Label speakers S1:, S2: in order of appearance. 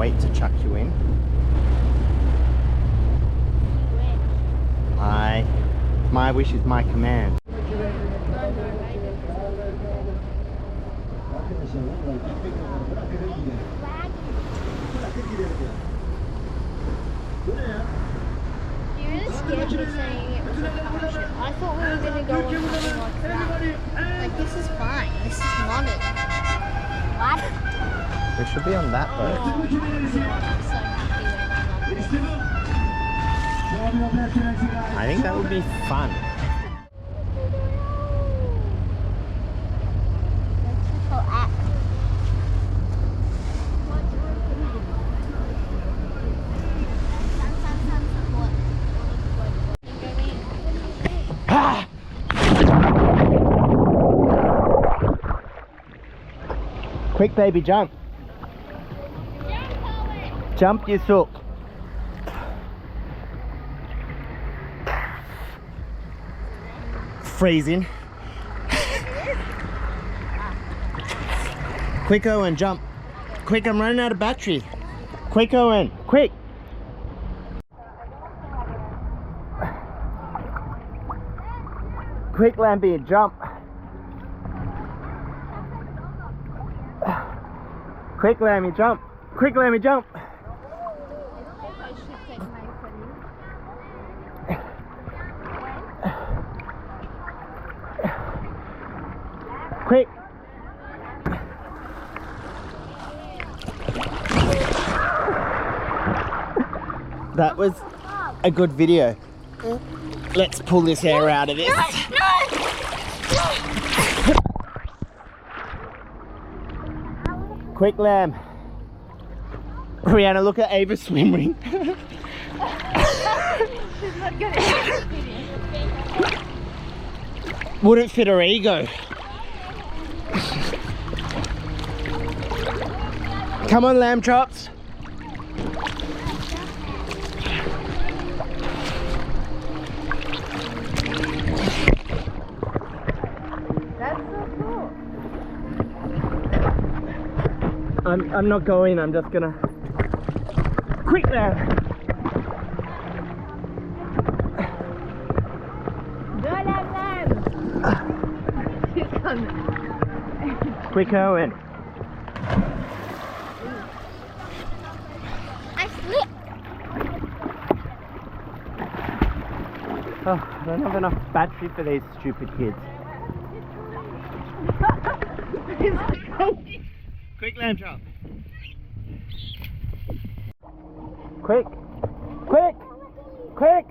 S1: wait to chuck you in. My wish is my command.
S2: You really scared me saying it was a parachute. I thought we were going to go on something like that. Like, this is fine. This is modern. What?
S1: We should be on that boat.
S2: Oh, I'm so happy when I'm on this.
S1: I think that would be fun. Quick baby, jump. Jump, you sook. Freezing. Quick, Owen, jump. Quick, I'm running out of battery. Quick, Owen, quick. Quick, Lambie, jump. Quick, Lammy, jump. Quick, Lammy, jump. Quick. That was a good video. Let's pull this air out of this. Quick, Lamb. Brianna, look at Ava's swim ring. Wouldn't fit her ego. Come on, lamb chops.
S2: That's so cool.
S1: I'm not going, I'm just gonna... Quick there!
S2: Go, lamb! She's coming.
S1: Quick, Owen.
S2: I slipped.
S1: Oh, I don't have enough battery for these stupid kids. Quick, lamb chop. Quick! Quick! Quick!